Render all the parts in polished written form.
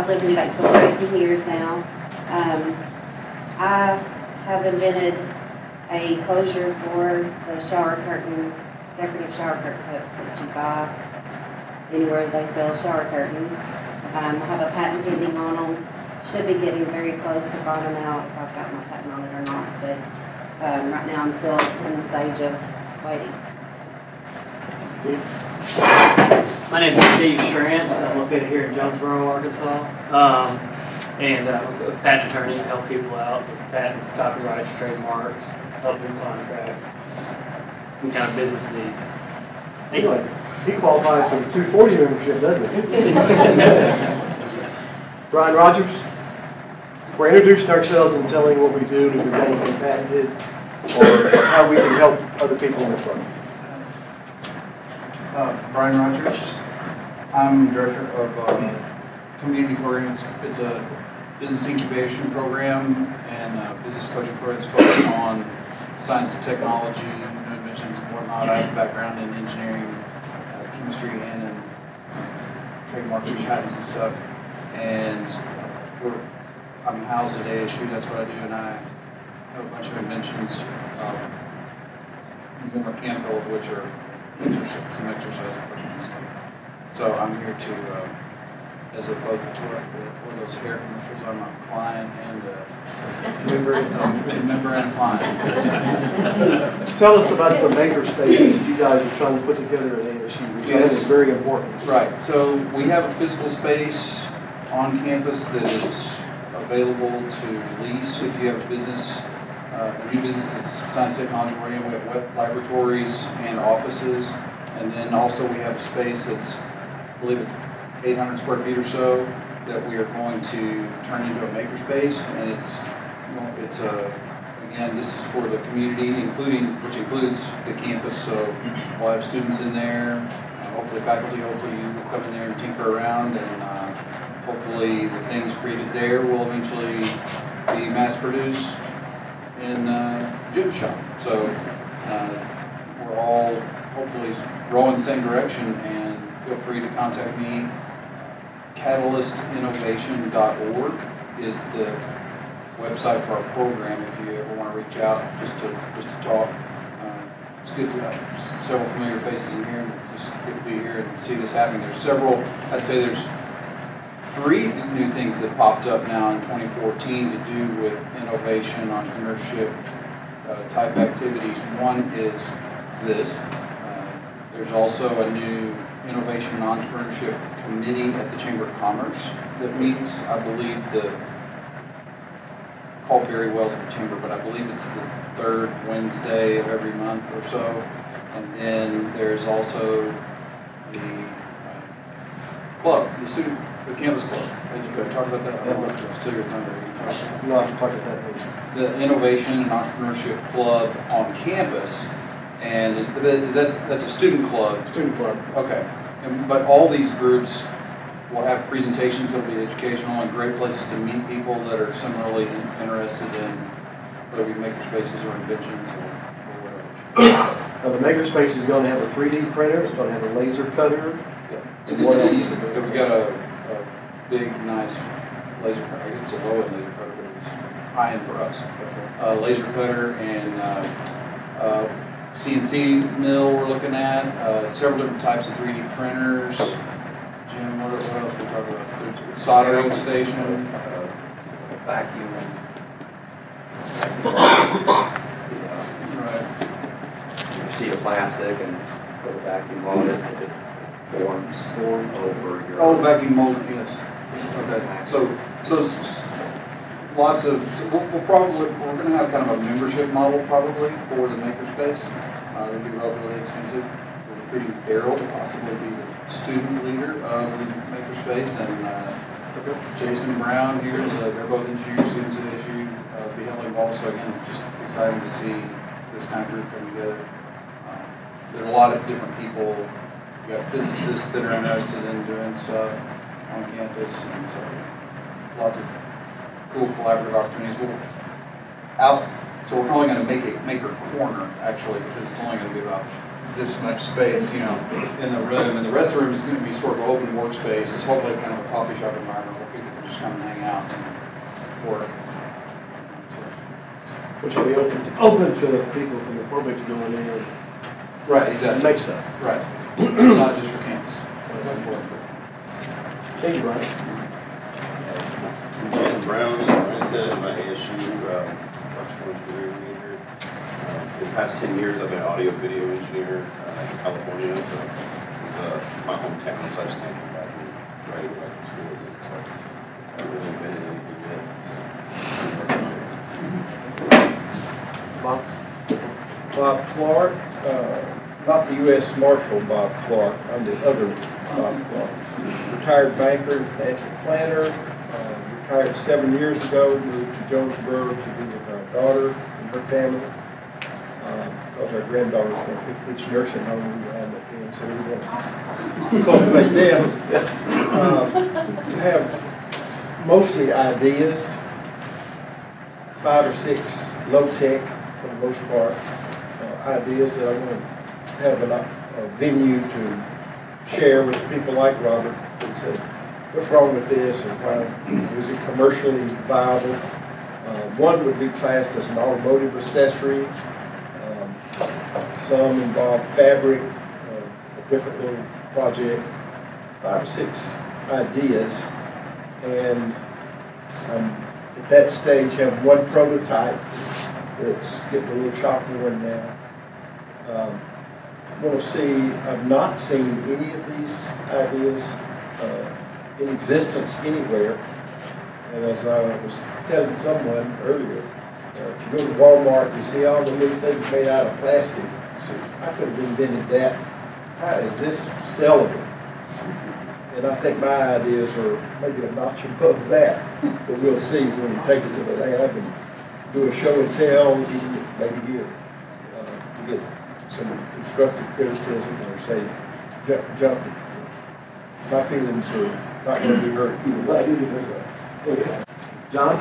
I've lived in Batesville for 18 years now. I have invented a closure for the shower curtain, decorative shower curtain hooks that you buy anywhere they sell shower curtains. I have a patent pending on them. Should be getting very close to buying them out if I've got my patent on it or not, but right now I'm still in the stage of waiting. My name is Steve Strantz. I'm located here in Jonesboro, Arkansas. And I'm a patent attorney, help people out with patents, copyrights, trademarks, help them contracts, just any kind of business needs. Anyway, he qualifies for the 240 membership, doesn't he? Brian Rogers. We're introducing ourselves and telling what we do, and if we've got anything patented, or how we can help other people in the club. Brian Rogers. I'm director of community programs. It's a business incubation program and business coaching programs focused on science and technology, new inventions and whatnot. I have a background in engineering, chemistry, and in trademarks and patents and stuff. And I'm housed at ASU, that's what I do, and I have a bunch of inventions, more mechanical, of which are some exercise equipment and stuff. So I'm here to, as of both for those hair commercials, I'm a client and a member and a client. Tell us about the makerspace that you guys are trying to put together at ASU, which I think is very important. Right. So we have a physical space on campus that is available to lease if you have a business, a new business that's science technology oriented. We have web laboratories and offices, and then also we have a space that's, I believe it's 800 square feet or so, that we are going to turn into a makerspace, and it's again, this is for the community, which includes the campus. So we'll have students in there, hopefully faculty. Hopefully you will come in there and tinker around, and hopefully the things created there will eventually be mass produced in gym shop. So we're all hopefully rowing the same direction, and feel free to contact me. CatalystInnovation.org is the website for our program if you ever want to reach out just to talk. It's good to have several familiar faces in here, and just good to be here and see this happening. There's several, I'd say there's 3 new things that popped up now in 2014 to do with innovation, entrepreneurship type activities. One is this. There's also a new Innovation and Entrepreneurship Committee at the Chamber of Commerce that meets, I believe, called Gary Wells at the Chamber, but I believe it's the 3rd Wednesday of every month or so. And then there's also the club, the campus club. Did you talk about that? I don't know if it's still your thunder. No, I can talk about that. The Innovation and Entrepreneurship Club on campus. And that's a student club? Student club. Okay. But all these groups will have presentations that will be educational and great places to meet people that are similarly interested in whether we makerspaces or inventions or whatever. Now the makerspace is going to have a 3D printer, it's going to have a laser cutter. Yeah. And what else is it going to We got a big, nice laser cutter. I guess it's a low-end laser cutter, but it's high-end for us. Okay. Laser cutter and CNC mill we're looking at, several different types of 3D printers. Jim, what else are we talking about? There's a soldering station. Vacuum. Right. A sheet of plastic and put a vacuum on it, and it forms over your... Oh, vacuum molded, yes. Okay. So lots of, we're going to have kind of a membership model probably for the makerspace. It'll be relatively expensive. We're recruiting Daryl to possibly be the student leader of the makerspace, and Jason Brown here is, they're both engineering students at ASU, be heavily involved. So again, just exciting to see this kind of group come together. There are a lot of different people. We've got physicists that are interested in doing stuff on campus, and so lots of cool collaborative opportunities. So we're only going to make a maker corner, actually, because it's only going to be about this much space, you know, in the room, and the rest of the room is going to be sort of open workspace, hopefully kind of a coffee shop environment where people can just come and hang out and work. Which will be open to the people from the public to go in and Right, exactly. make stuff. Right. It's not just for campus. That's important. Thank you, Brian. I'm Jason Brown, as Brian said, I'm at ASU, electrical engineering major. For the past 10 years, I've been audio video engineer in California, so this is my hometown, so I just can't come back and graduate back to school again. So I haven't really been in anything yet. Bob? Bob Clark, not the U.S. Marshal Bob Clark, I'm the other Bob Clark. Retired banker, financial planner, retired 7 years ago, moved to Jonesboro to be with our daughter and her family. Because our granddaughter's going to pick which nursing home we wind up in, so we want to cultivate them. Have mostly ideas, 5 or 6 low-tech, for the most part, ideas that I want to have a venue to share with people like Robert and say, what's wrong with this, or why is it commercially viable? One would be classed as an automotive accessory. Some involve fabric, a different little project, 5 or 6 ideas, and at that stage have one prototype that's getting a little shop worn now. I want to see, I've not seen any of these ideas in existence anywhere. And as I was telling someone earlier, if you go to Walmart, you see all the little things made out of plastic. So I could have invented that. How is this sellable? And I think my ideas are maybe a notch above that. But we'll see when we take it to the lab and do a show and tell, maybe here, to get some constructive criticism or say, jump. My feelings are not going to be hurt either way. John?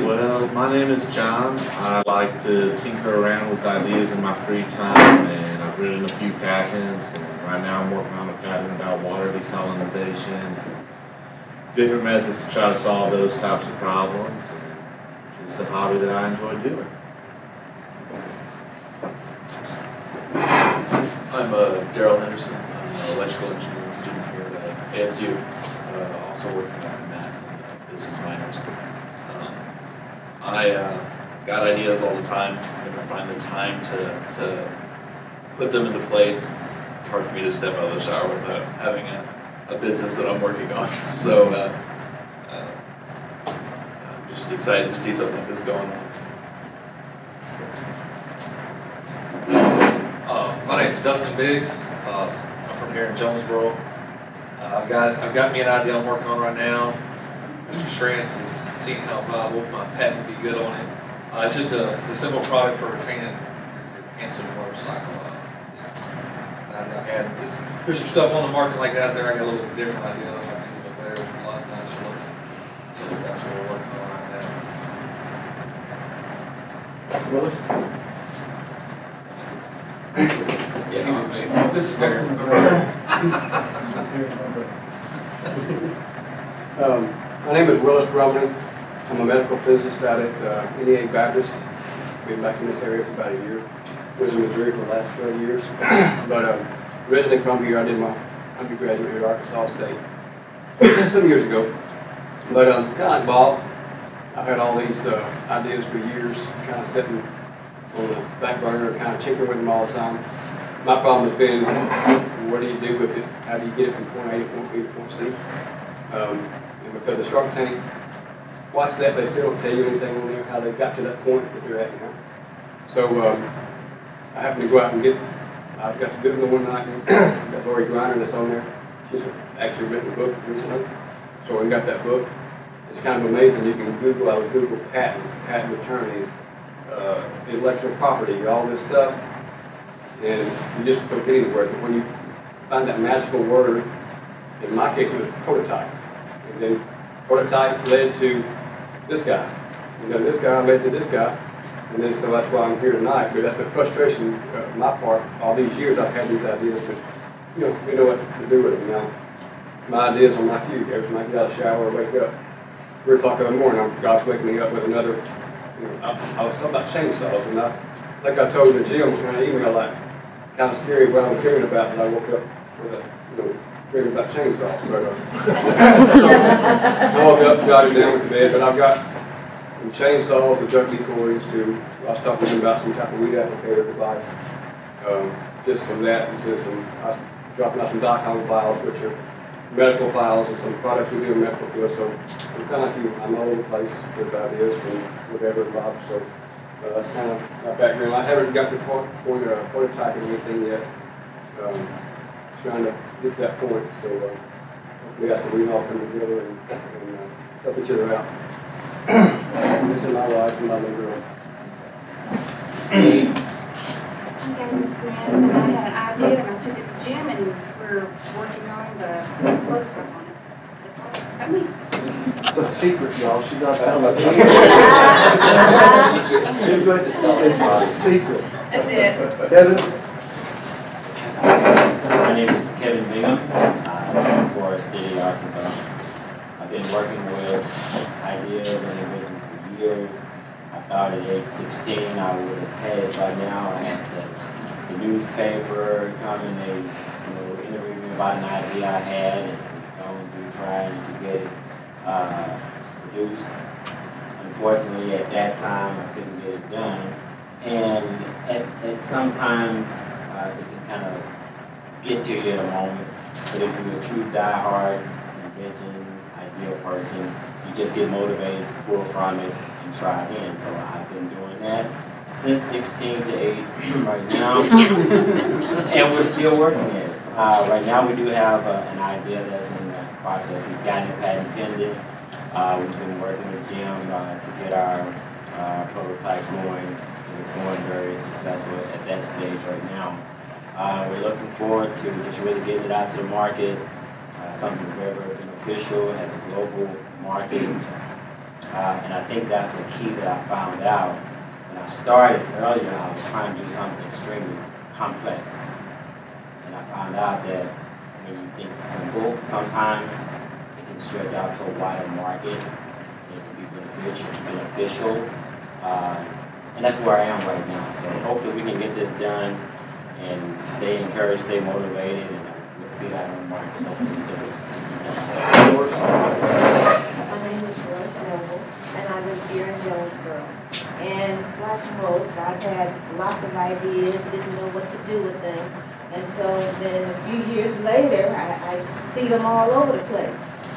Well, my name is John. I like to tinker around with ideas in my free time, and I've written a few patents, and right now I'm working on a patent about water desalinization, different methods to try to solve those types of problems. And it's a hobby that I enjoy doing. I'm Daryl Henderson. I'm an electrical engineering student here at ASU, also working on math and business minors. I got ideas all the time. I never find the time to put them into place. It's hard for me to step out of the shower without having a business that I'm working on. So I'm just excited to see something like this going on. My name is Dustin Biggs. I'm from here in Jonesboro. I've got me an idea I'm working on right now. Mr. Schrantz has seen how viable my patent would be good on it. It's a simple product for retaining your canceled motorcycle. There's some stuff on the market like that there. I got a little bit different idea. I think a little better, a lot nicer looking. So that's what we're working on right now. Willis? Yeah, he was me. This is better. My name is Willis Drummond. I'm a medical physicist out at NEA Baptist. Been back in this area for about a year. Was in Missouri for the last 12 years. But originally from here, I did my undergraduate here at Arkansas State some years ago. But kind of like Bob, I've had all these ideas for years, kind of sitting on the back burner, kind of tinkering with them all the time. My problem has been, what do you do with it? How do you get it from point A to point B to point C? And because the Shark Tank, watch that, they still don't tell you anything on there, how they got to that point that they're at now. So I happened to go out and I've got to Google one night, that Lori Griner that's on there. She's actually written a book recently. So we got that book. It's kind of amazing. You can Google, I was Google patents, patent attorneys, intellectual property, all this stuff. And you just don't get anywhere. But when you find that magical word, in my case it was prototype. And then prototype led to this guy. And then this guy led to this guy. And then so that's why I'm here tonight. But that's a frustration on my part. All these years I've had these ideas, but you know what to do with them now. My ideas are like you. Every time I get out of the shower, I wake up 3 o'clock in the morning. God's waking me up with another. I was talking about chainsaws, and like I told the Jim in an email, like kind of scary what I was dreaming about. And I woke up with a dreaming about chainsaws. But, so I woke up, jotted down with the bed, but I've got from chainsaws to junk decoys to I was talking to him about some type of weed applicator device. Just from that into some, I was dropping out some .com files, which are medical files and some products we do in medical field. So I'm kind of like you. I'm all over the place with ideas from whatever involved. So that's kind of my background. I haven't got to the point of prototyping anything yet. Trying to get to that point. So hopefully that's we all come together and help each other out. This is my wife and my little girl. I'm Miss Smith, and I had an idea, and I took it to Jim, and we're working on the prototype on it. That's all. Got me. It's a secret, y'all. She's not telling us. Too good to tell us. It's a secret. That's it. Kevin? My name is Kevin Bingham. I'm from Forest City, Arkansas. I've been working with ideas and inventions for years. I thought at age 16 I would have had it by now. I had the newspaper come and they interviewed me about an idea I had and going through trying to get it produced. Unfortunately, at that time I couldn't get it done. And at sometimes it can kind of get to you in a moment, but if you're a true die-hard invention, ideal person, you just get motivated to pull from it and try again. So I've been doing that since 16 to 8 right now, and we're still working at it. Right now we do have an idea that's in the process. We've gotten it patent pending. We've been working with Jim to get our prototype going, and it's going very successful at that stage right now. We're looking forward to just really getting it out to the market, something very, very beneficial as a global market. And I think that's the key that I found out. When I started earlier, I was trying to do something extremely complex. And I found out that when you think simple, sometimes it can stretch out to a wider market. It can be beneficial. And that's where I am right now. So hopefully we can get this done and stay encouraged, stay motivated, and we'll see that on the market hopefully soon. My name is Rose Noble, and I live here in Jonesboro. And like most, I've had lots of ideas, didn't know what to do with them. And so then a few years later, I see them all over the place.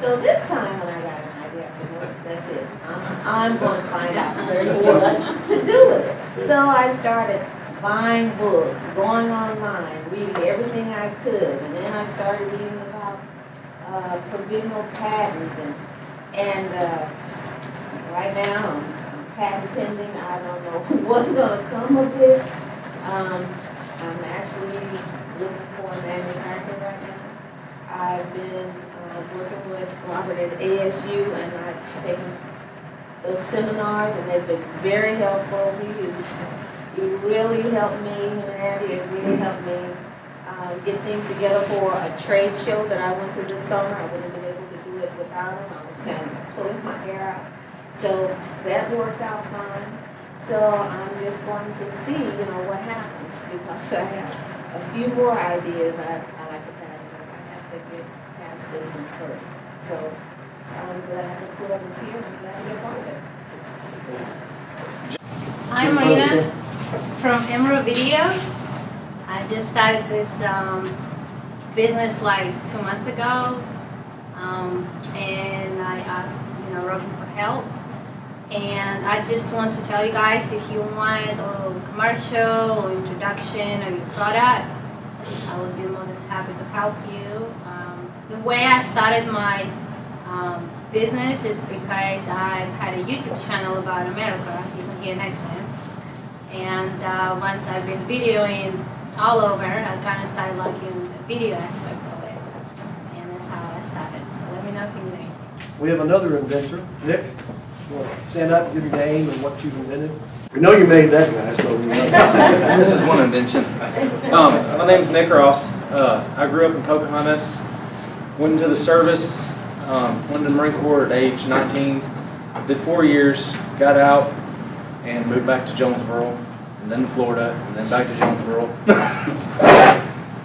So this time when I got an idea, I said, well, that's it. I'm going to find out what to do with it. So I started buying books, going online, reading everything I could, and then I started reading about provisional patents, and right now I'm patent pending. I don't know what's going to come of it. I'm actually looking for a manufacturer right now. I've been working with Robert at ASU, and I've taken those seminars, and they've been very helpful. It really helped me, Randy, it really helped me get things together for a trade show that I went to this summer. I wouldn't have been able to do it without him. I was kind of pulling my hair out. So that worked out fine. So I'm just going to see, what happens, because I have a few more ideas I'd like to patent. I have to get past this one first. So I'm glad the two of us here, and I'm glad to be a part of it. I'm Marina from Emerald Videos. I just started this business like 2 months ago, and I asked, Robin for help. And I just want to tell you guys, if you want a little commercial or introduction of your product, I would be more than happy to help you. The way I started my business is because I had a YouTube channel about America, even here next to him. And once I've been videoing all over, I kind of started liking the video aspect of it. And that's how I started. So let me know if you need anything. We have another inventor, Nick. You want to stand up, give your name and what you've invented? We know you made that guy, so we know. This is one invention. My name's Nick Ross. I grew up in Pocahontas, went into the service, went to the Marine Corps at age 19, did 4 years, got out, and moved back to Jonesboro, and then to Florida, and then back to Jonesboro.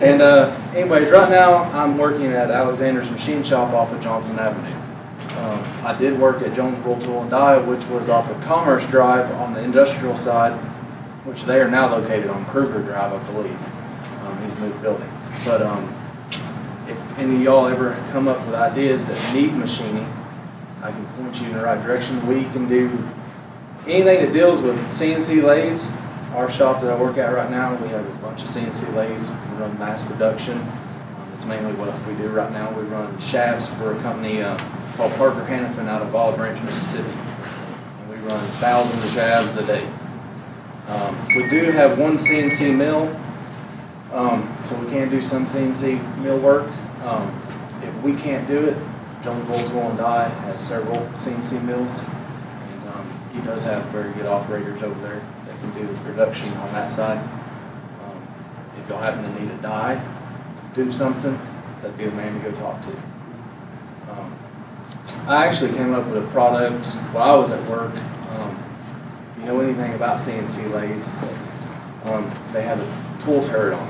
And anyways, right now I'm working at Alexander's Machine Shop off of Johnson Avenue. I did work at Jonesboro Tool and Die, which was off of Commerce Drive on the industrial side, which they are now located on Kruger Drive, I believe. He's moved buildings. But if any of y'all ever come up with ideas that need machining, I can point you in the right direction. We can do anything that deals with CNC lathes. Our shop that I work at right now, we have a bunch of CNC lathes. We run mass production. That's mainly what we do right now. We run shafts for a company called Parker Hannafin out of Olive Branch, Mississippi. And we run thousands of shafts a day. We do have one CNC mill, so we can do some CNC mill work. If we can't do it, Jonesboro Tool and Die has several CNC mills, and he does have very good operators over there that can do the production on that side. If y'all happen to need a die to do something, that'd be the man to go talk to. I actually came up with a product while I was at work. If you know anything about CNC lathes, they have a tool turret on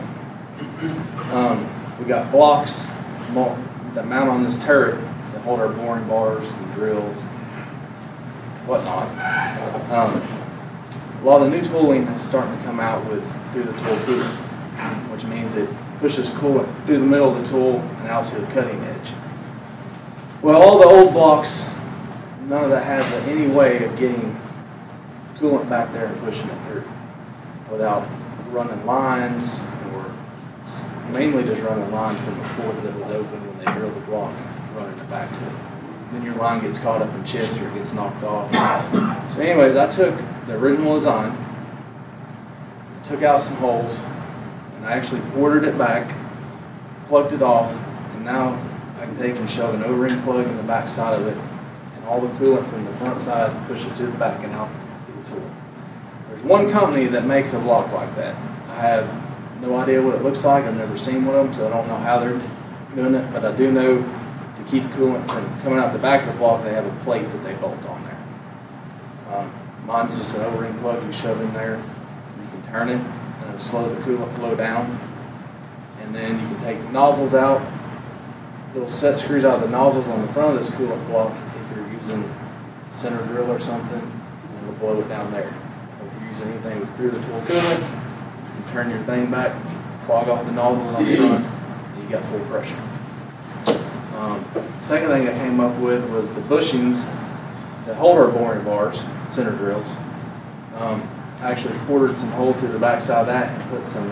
them. We got blocks that mount on this turret that hold our boring bars and drills, whatnot. A lot of the new tooling is starting to come out through the tool cooler, which means it pushes coolant through the middle of the tool and out to the cutting edge. Well, all the old blocks, none of that has any way of getting coolant back there and pushing it through without running lines, or mainly just running lines from the port that was open when they drilled the block and running it back to it. Then your line gets caught up in chips or it gets knocked off. So anyways, I took the original design, took out some holes, and I actually ported it back, plugged it off, and now I can take and shove an O-ring plug in the back side of it, and all the coolant from the front side, push it to the back and out to the tool. There's one company that makes a block like that. I have no idea what it looks like. I've never seen one of them, so I don't know how they're doing it, but I do know to keep coolant from coming out the back of the block, they have a plate that they bolt on there. Mine's just an O-ring plug you shove in there. You can turn it, and it'll slow the coolant flow down. And then you can take the nozzles out. Little set screws out the nozzles on the front of this coolant block. If you're using a center drill or something, it'll blow it down there. If you're using anything through the tool coolant, you can turn your thing back, clog off the nozzles on the front, and you got full pressure. Second thing I came up with was the bushings that hold our boring bars, center drills. I actually ported some holes through the back side of that and put some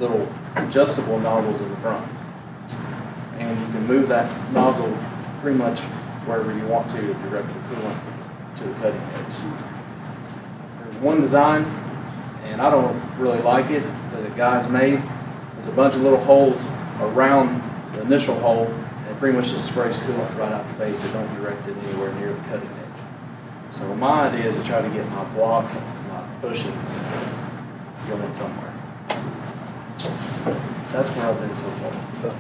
little adjustable nozzles in the front. And you can move that nozzle pretty much wherever you want to direct the coolant to the cutting edge. There's one design, and I don't really like it, that the guys made. There's a bunch of little holes around the initial hole, and it pretty much just sprays coolant right out the face. It don't direct it anywhere near the cutting edge. So my idea is to try to get my block, my bushings, going somewhere. So that's what I've been so far.